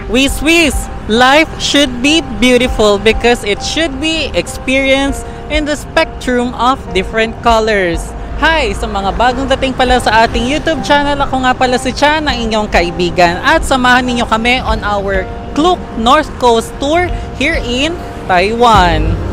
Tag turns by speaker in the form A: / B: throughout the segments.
A: Swiss, life should be beautiful because it should be experienced in the spectrum of different colors. Hi! Sa mga bagong dating pala sa ating YouTube channel, ako nga pala si Chan, ang inyong kaibigan. At samahan ninyo kami on our Klook North Coast Tour here in Taiwan.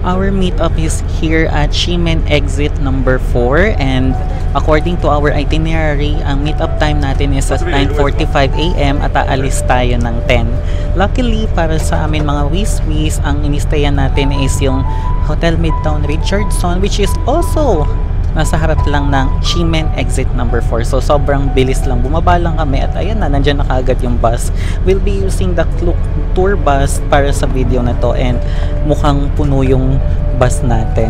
A: Our meetup is here at Ximen exit number 4, and according to our itinerary, ang meetup time natin is at 9:45 AM at aalis tayo ng 10. Luckily para sa amin mga Swiss, ang inistayan natin is yung Hotel Midtown Richardson, which is also nasa harap lang ng Ximen exit number 4. So sobrang bilis lang, bumaba lang kami at ayan na, nandyan na kaagad yung bus. We'll be using the Klook tour bus para sa video na to, and mukhang puno yung bus natin.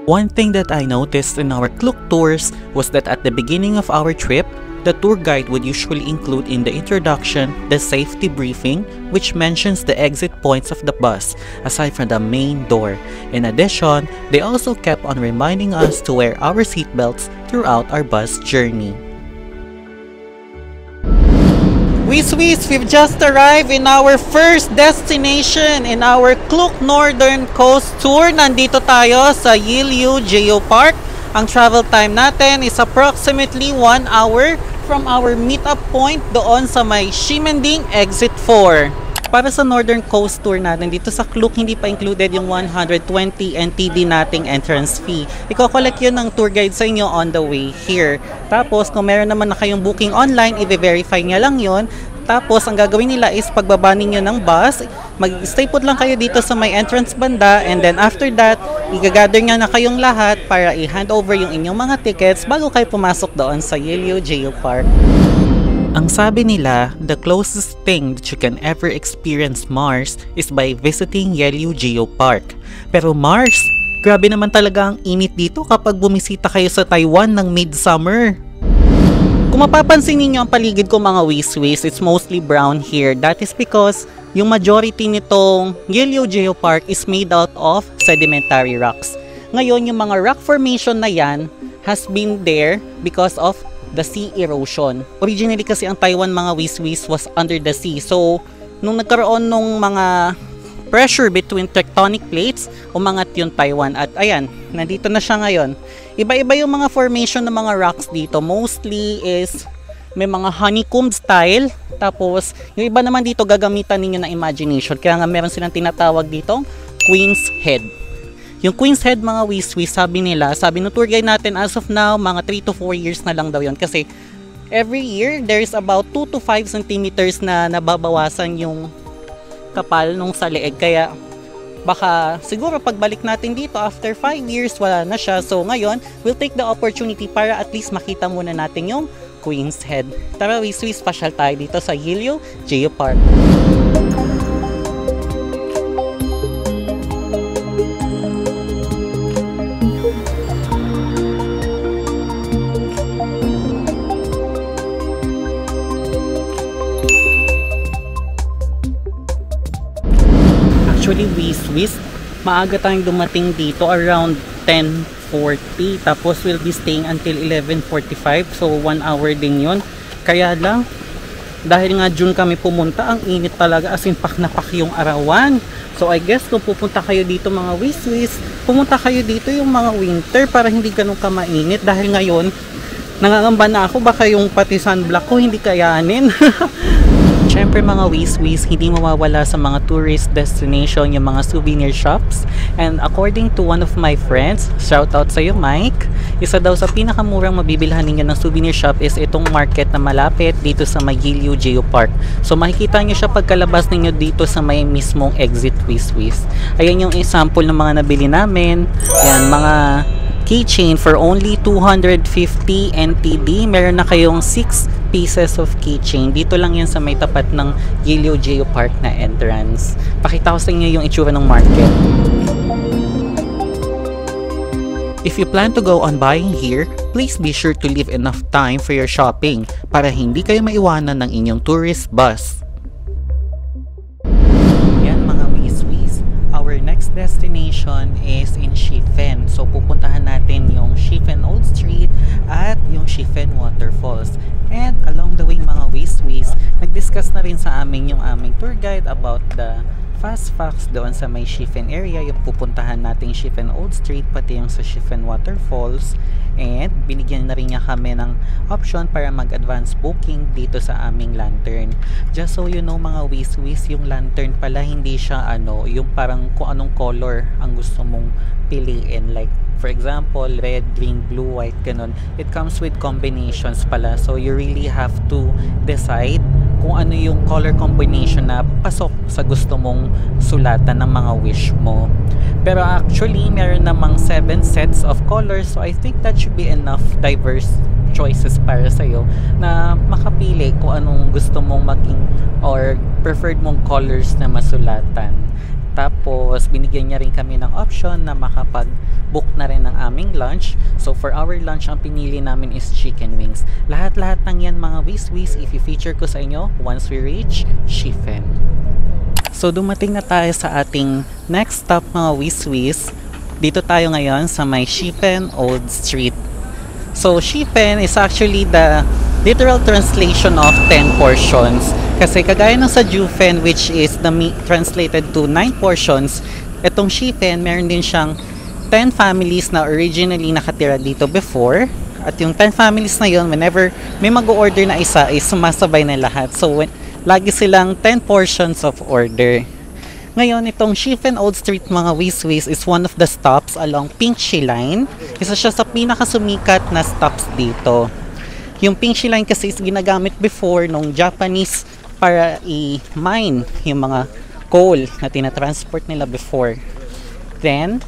A: One thing that I noticed in our Klook tours was that at the beginning of our trip, the tour guide would usually include in the introduction the safety briefing, which mentions the exit points of the bus aside from the main door. In addition, they also kept on reminding us to wear our seatbelts throughout our bus journey. Swiss, we've just arrived in our first destination in our Klook Northern Coast Tour. Nandito tayo sa Yilyu Geopark. Ang travel time natin is approximately 1 hour from our meetup point doon sa may Ximending exit 4. Para sa Northern Coast Tour natin, dito sa Klook, hindi pa included yung 120 NTD nating entrance fee. Iko-collect yun ng tour guide sa inyo on the way here. Tapos, kung meron naman na kayong booking online, i-verify niya lang yun. Tapos, ang gagawin nila is pagbaba ninyo ng bus, mag-stay put lang kayo dito sa may entrance banda, and then after that, i-gather nga na kayong lahat para i-hand over yung inyong mga tickets bago kayo pumasok doon sa Yilyu Geopark. Ang sabi nila, the closest thing that you can ever experience Mars is by visiting Yilyu Geopark. Pero Mars, grabe naman talaga ang init dito kapag bumisita kayo sa Taiwan ng midsummer. Kung mapapansin niyo ang paligid ko mga Swiss, it's mostly brown here. That is because yung majority nitong Yilyu Geopark is made out of sedimentary rocks. Ngayon, yung mga rock formation na yan has been there because of the sea erosion. Originally kasi ang Taiwan mga Swiss was under the sea. So, nung nagkaroon ng mga pressure between tectonic plates, umangat yung Taiwan. At ayan, nandito na siya ngayon. Iba-iba yung mga formation ng mga rocks dito. Mostly is may mga honeycomb style. Tapos, yung iba naman dito gagamitan ninyo ng imagination. Kaya nga meron silang tinatawag dito Queen's Head. Yung Queen's Head mga Swiss, sabi nila, sabi ng tour guide natin as of now, mga 3 to 4 years na lang daw yun. Kasi every year, there's about 2 to 5 centimeters na nababawasan yung kapal nung sa leeg. Kaya baka siguro pagbalik natin dito after 5 years, wala na siya. So ngayon, we'll take the opportunity para at least makita muna natin yung Queen's Head. Tara Swiss, special tayo dito sa Yilyu Geopark. Actually, Swiss, maaga tayong dumating dito around 10:40, tapos we'll be staying until 11:45, so 1 hour din yun. Kaya lang Dahil nga June kami pumunta, ang init talaga, as in pak na pak yung arawan. So I guess kung pupunta kayo dito mga wiswis, pumunta kayo dito yung mga winter para hindi ganun ka mainit. Dahil ngayon, nangangamba na ako baka yung pati sunblock ko hindi kayanin. Siyempre mga wiswis, hindi mawawala sa mga tourist destination yung mga souvenir shops. And according to one of my friends, shout out sa iyo Mike, isa daw sa pinakamurang mabibilhan ninyo ng souvenir shop is itong market na malapit dito sa may Yilyu Geopark. So makikita nyo siya pagkalabas ninyo dito sa may mismong exit wiswis. Ayan yung example ng mga nabili namin. Ayan, mga keychain for only 250 NTD. Meron na kayong 6 pieces of keychain. Dito lang yan sa may tapat ng Yilyu Geopark na entrance. Pakita ko sa inyo yung itsura ng market. If you plan to go on buying here, please be sure to leave enough time for your shopping para hindi kayo maiwanan ng inyong tourist bus. Yan mga wiswis, our next destination is in Shifen. So pupuntahan natin yung Shifen Old Street at yung Shifen Waterfalls. And along the way mga wiswis, nag-discuss na rin sa amin yung aming tour guide about the fast facts doon sa may Shifen area, yung pupuntahan nating Shifen Old Street, pati yung sa Shifen Waterfalls. And binigyan na rin niya kami ng option para mag-advance booking dito sa aming lantern. Just so you know mga wiswis, yung lantern pala hindi siya yung parang kung anong color ang gusto mong piliin. Like for example, red, green, blue, white, ganun. It comes with combinations pala. So you really have to decide kung ano yung color combination na pasok sa gusto mong sulatan ng mga wish mo. Pero actually, meron namang 7 sets of colors. So I think that should be enough diverse choices para sa'yo na makapili kung anong gusto mong maging or preferred mong colors na masulatan. Tapos, binigyan niya rin kami ng option na makapag-book na rin ng aming lunch. So, for our lunch, ang pinili namin is chicken wings. Lahat-lahat ng yan mga wiswis, i-feature ko sa inyo once we reach Shifen. So, dumating na tayo sa ating next stop mga wiswis. Dito tayo ngayon sa may Shifen Old Street. So, Shifen is actually the literal translation of 10 portions. Kasi kagaya ng sa Jufen, which is translated to 9 portions, itong Shifen, meron din siyang 10 families na originally nakatira dito before. At yung 10 families na yon, whenever may mag-order na isa, is sumasabay na lahat. So, lagi silang 10 portions of order. Ngayon, itong Shifen Old Street mga wiswis is one of the stops along Pingxi Line. Isa siya sa pinakasumikat na stops dito. Yung Pingxi Line kasi is ginagamit before nung Japanese para i-mine yung mga coal na tinatransport nila before. Then,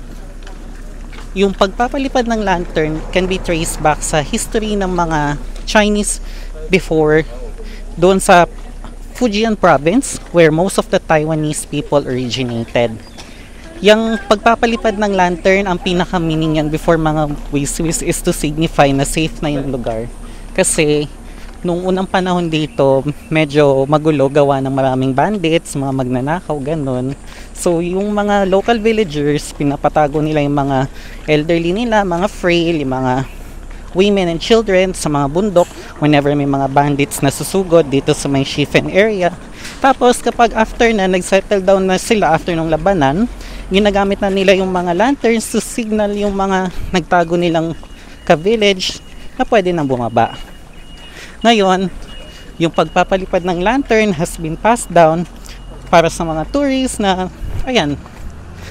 A: yung pagpapalipad ng lantern can be traced back sa history ng mga Chinese before doon sa Fujian province where most of the Taiwanese people originated. Yung pagpapalipad ng lantern, ang pinaka-meaning yan before mga wiswis is to signify na safe na yung lugar. Kasi nung unang panahon dito, medyo magulo gawa ng maraming bandits, mga magnanakaw, ganun. So, yung mga local villagers, pinapatago nila yung mga elderly nila, mga frail, yung mga women and children sa mga bundok whenever may mga bandits na susugod dito sa may Shifen area. Tapos, kapag after na, nag-settle down na sila after ng labanan, ginagamit na nila yung mga lanterns to signal yung mga nagtago nilang ka-village na pwede nang bumaba. Ngayon, yung pagpapalipad ng lantern has been passed down para sa mga tourists na, ayan,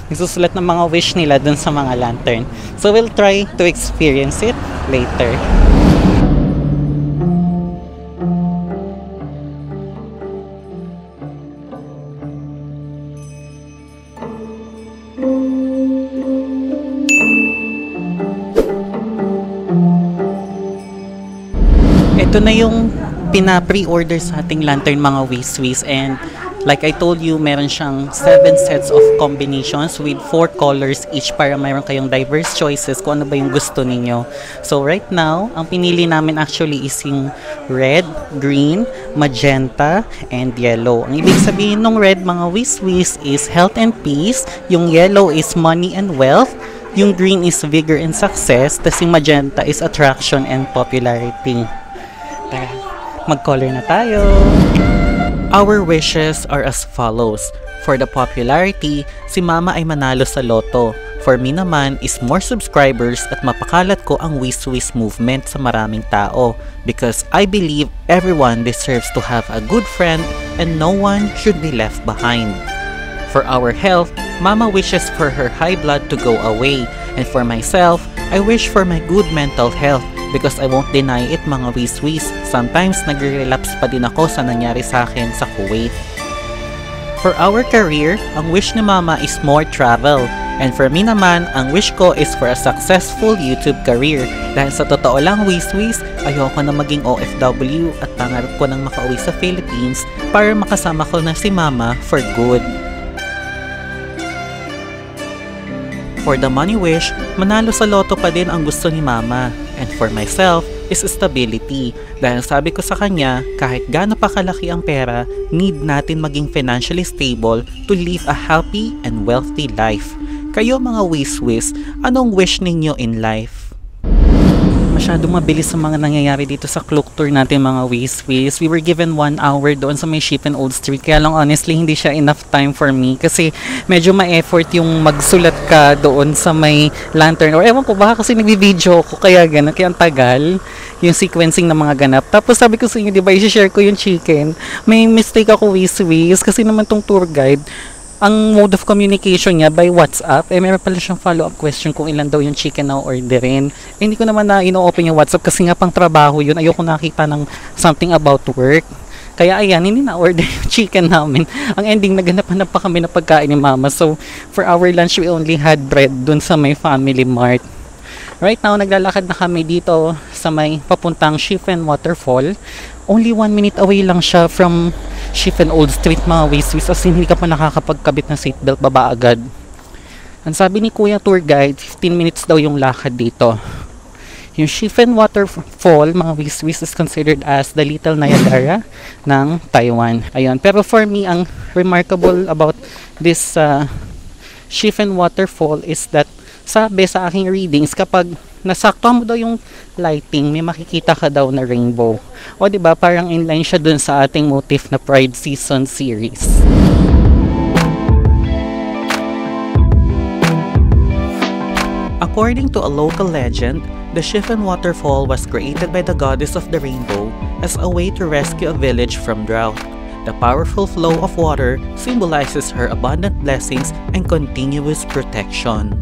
A: nagsusulat ng mga wish nila dun sa mga lantern. So, we'll try to experience it later. Ito na yung pina-pre-order sa ating lantern mga wiswis, and like I told you, meron siyang 7 sets of combinations with 4 colors each para mayroon kayong diverse choices kung ano ba yung gusto ninyo. So right now, ang pinili namin actually is yung red, green, magenta, and yellow. Ang ibig sabihin ng red mga wiswis is health and peace, yung yellow is money and wealth, yung green is vigor and success, tas yung magenta is attraction and popularity. mag-color na tayo. Our wishes are as follows. For the popularity, si Mama ay manalo sa loto. For me naman is more subscribers at mapakalat ko ang Wiswis movement sa maraming tao because I believe everyone deserves to have a good friend and no one should be left behind. For our health, Mama wishes for her high blood to go away, and for myself, I wish for my good mental health because I won't deny it mga wiswis. Sometimes nagre-relapse pa din ako sa nangyari sa akin sa Kuwait. For our career, ang wish ni Mama is more travel. And for me naman, ang wish ko is for a successful YouTube career. Dahil sa totoo lang wiswis, ayoko na maging OFW at pangarap ko nang makauwi sa Philippines para makasama ko na si Mama for good. For the money wish, manalo sa loto pa din ang gusto ni Mama. And for myself, is stability. Dahil sabi ko sa kanya, kahit gaano pa kalaki ang pera, need natin maging financially stable to live a happy and wealthy life. Kayo mga wiswis, anong wish ninyo in life? Masyadong mabilis sa mga nangyayari dito sa Klook Tour natin mga wiswis. We were given 1 hour doon sa may Ship and Old Street. Kaya lang honestly, hindi siya enough time for me. Kasi medyo ma-effort yung magsulat ka doon sa may lantern. Or ewan ko, baka kasi nag-video ko kaya ganun. Kaya ang tagal yung sequencing ng mga ganap. Tapos sabi ko sa inyo, di ba, i-share ko yung chicken. May mistake ako wiswis. Kasi naman tong tour guide, ang mode of communication niya by WhatsApp, meron pala siyang follow-up question kung ilan daw yung chicken na orderin. Hindi ko naman na ino-open yung WhatsApp kasi nga pang trabaho yun. Ayoko nakita ng something about work. Kaya ayan, hindi na-order yung chicken namin. Ang ending, naghanap-hanap pa kami na pagkain ni Mama. So, for our lunch, we only had bread dun sa may Family Mart. Right now, naglalakad na kami dito sa may papuntang Shifen Waterfall. Only 1 minute away lang siya from Shifen Old Street mga wiswis. As in, hindi ka pa nakakapagkabit ng seatbelt, baba agad. Ang sabi ni Kuya Tour Guide, 15 minutes daw yung lakad dito. Yung Shifen Waterfall, mga wiswis, is considered as the Little Niagara ng Taiwan. Ayun. Pero for me, ang remarkable about this Shifen Waterfall is that sabi sa aking readings, kapag nasakto mo daw yung lighting, may makikita ka daw na rainbow. O diba, parang inline siya dun sa ating motif na Pride Season series. According to a local legend, the Shifen Waterfall was created by the goddess of the rainbow as a way to rescue a village from drought. The powerful flow of water symbolizes her abundant blessings and continuous protection.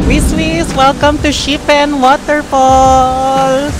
A: Wiswis, welcome to Shifen Waterfalls!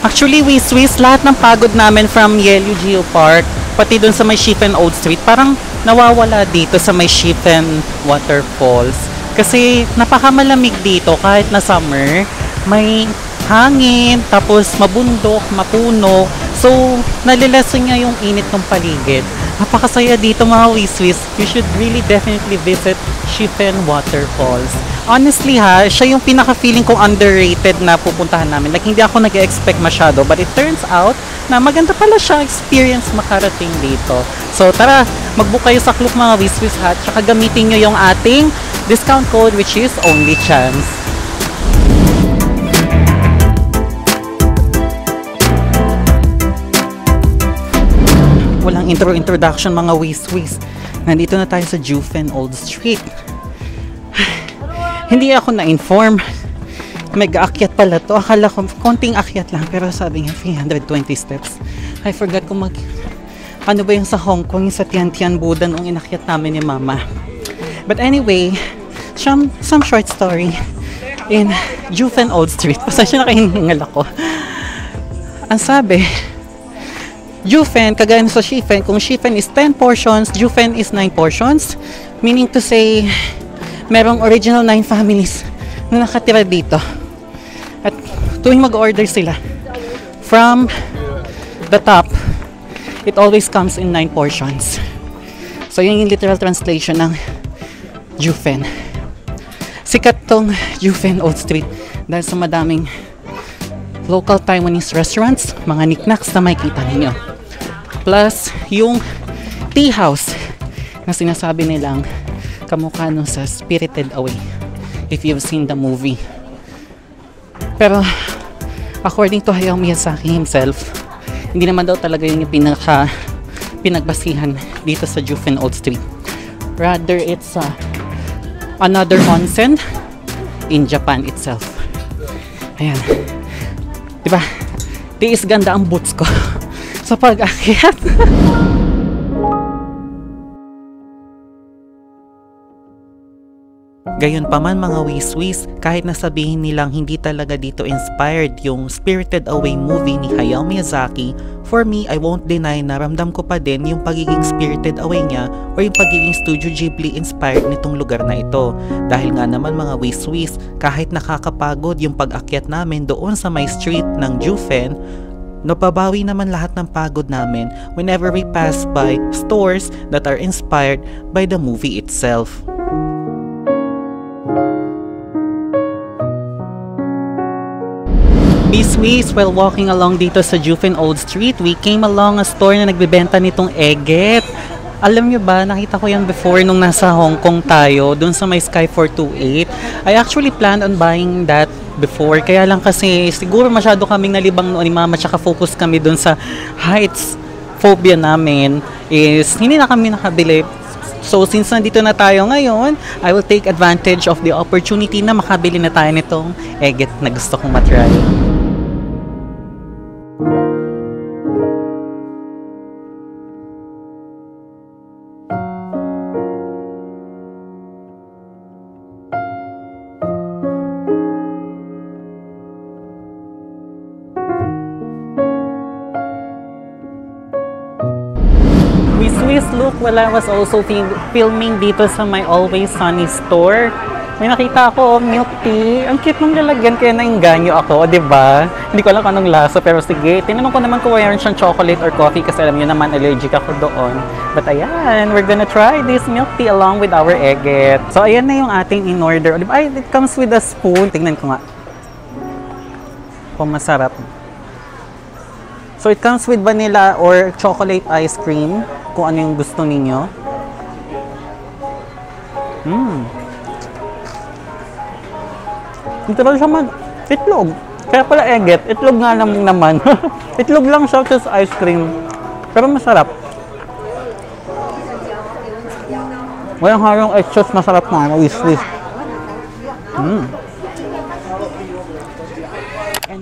A: Actually, Wiswis, lahat ng pagod namin from Yellow Geopark, pati dun sa may Shifen Old Street, parang nawawala dito sa may Shifen Waterfalls. Kasi napakamalamig dito kahit na summer, may hangin, tapos mabundok, mapuno. So, nalilessen niya yung init ng paligid. Napakasaya dito mga wiswis. You should really definitely visit Shifen Waterfalls. Honestly ha, siya yung pinaka-feeling kong underrated na pupuntahan namin. Like, hindi ako nag-expect masyado. But it turns out na maganda pala siya experience makarating dito. So, tara, mag-book kayo sa Klook mga wiswis ha. Tsaka gamitin nyo yung ating discount code which is Only Chance. Walang introduction mga wiswis. Nandito na tayo sa Shifen Old Street. Hindi ako na-inform. Mag-aakyat pala to. Akala ko konting akyat lang pero sabi niya 320 steps. I forgot kung ano ba yung sa Hong Kong, yung sa Tian Buddha nung inakyat namin ni Mama. But anyway, some short story in Shifen Old Street. Pasensya na kahiningal ako. Ang sabi, Shifen, kagaya sa Shifen, kung Shifen is 10 portions, Shifen is 9 portions. Meaning to say, merong original 9 families na nakatira dito. At tuwing mag-order sila, from the top, it always comes in 9 portions. So, yun yung literal translation ng Shifen. Sikat tong Shifen Old Street dahil sa madaming local Taiwanese restaurants, mga knickknacks na makikita ninyo. Plus, yung tea house na sinasabi nilang kamukha nung sa Spirited Away. if you've seen the movie. Pero according to Hayao Miyazaki himself, hindi naman daw talaga yun yung pinagbasihan dito sa Juffin Old Street. Rather, it's another onsen in Japan itself. Ayan. Diba? Tiis ganda ang boots ko sa pag-akyat. Gayunpaman mga wiswis, kahit nasabihin nilang hindi talaga dito inspired yung Spirited Away movie ni Hayao Miyazaki, for me, I won't deny na ramdam ko pa din yung pagiging Spirited Away niya o yung pagiging Studio Ghibli inspired nitong lugar na ito. Dahil nga naman mga wiswis, kahit nakakapagod yung pag-akyat namin doon sa may street ng Juffin, napabawi naman lahat ng pagod namin whenever we pass by stores that are inspired by the movie itself. Wiswis, while walking along dito sa Juffin Old Street, we came along a store na nagbebenta nitong eget. Alam nyo ba, nakita ko yan before nung nasa Hong Kong tayo, dun sa may Sky 428. I actually planned on buying that before, kaya lang kasi siguro masyado kaming nalibang noon ni Mama, tsaka focus kami dun sa heights phobia namin, is hindi na kami nakabili. So since nandito na tayo ngayon, I will take advantage of the opportunity na makabili na tayo nitong eget na gusto kong matry. Look, while I was also filming dito sa my Always Sunny store, may nakita ako milk tea. Ang cute ng lalagyan, kaya nainganyo ako, diba? Hindi ko alam kung anong lasa, pero sige, tinanong ko naman kung mayroon siyang chocolate or coffee kasi alam nyo naman allergic ako doon. But ayan, we're gonna try this milk tea along with our eget. So ayan na yung ating in order. Diba? Ay, it comes with a spoon. Tingnan ko nga kung masarap. So it comes with vanilla or chocolate ice cream, kung ano yung gusto ninyo. Ito lang siya itlog. Kaya pala eget, itlog nga lang naman. Itlog lang siya, just ice cream. Pero masarap. Walang harong extras, masarap na. Wiswis.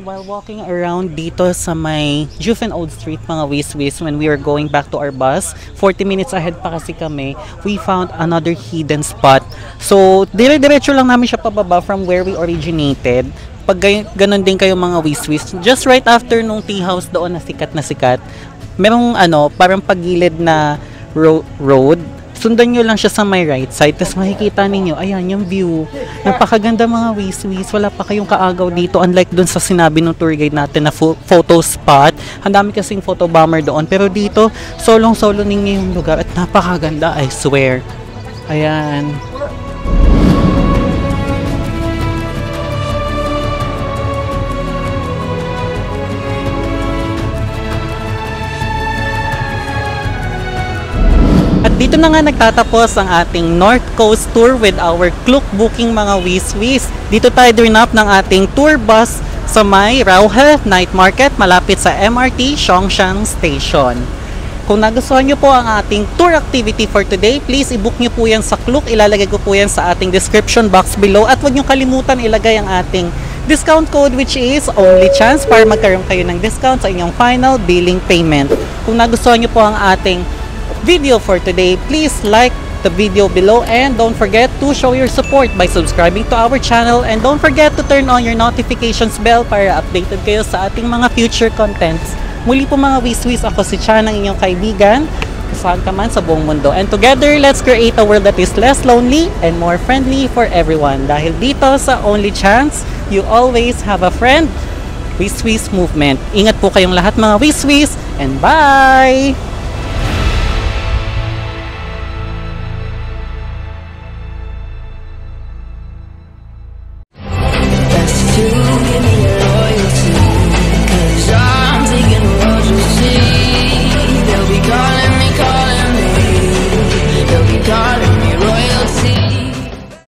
A: While walking around dito sa may Juffin Old Street mga wiswis, when we were going back to our bus, 40 minutes ahead pa kasi kami, we found another hidden spot. So, dire-diretso lang namin siya pababa from where we originated. Pag ganun din kayo mga wiswis, just right after nung tea house doon na sikat, merong parang pagilid na road. Sundan nyo lang siya sa my right side, tapos makikita ninyo, ayan yung view. Napakaganda mga wiswis, wala pa kayong kaagaw dito, unlike dun sa sinabi ng tour guide natin na photo spot. Ang dami kasing photo bomber doon, pero dito, solong-solo ninyo yung lugar at napakaganda, I swear. Ayan. At dito na nga nagtatapos ang ating North Coast Tour with our Klook booking mga wiswis. Dito tayo dinap ng ating tour bus sa may Rauhe Night Market malapit sa MRT Songshan Station. Kung nagustuhan nyo po ang ating tour activity for today, please i-book nyo po yan sa Klook. Ilalagay ko po yan sa ating description box below. At huwag nyo kalimutan ilagay ang ating discount code, which is Only Chance, para magkaroon kayo ng discount sa inyong final billing payment. Kung nagustuhan nyo po ang ating video for today, please like the video below and don't forget to show your support by subscribing to our channel, and don't forget to turn on your notifications bell para updated kayo sa ating mga future contents. Muli po mga wiswis, ako si Chan, ang inyong kaibigan, saan ka man sa buong mundo, and together let's create a world that is less lonely and more friendly for everyone. Dahil dito sa Only Chance, you always have a friend. Wiswis Movement. Ingat po kayong lahat mga wiswis, and bye!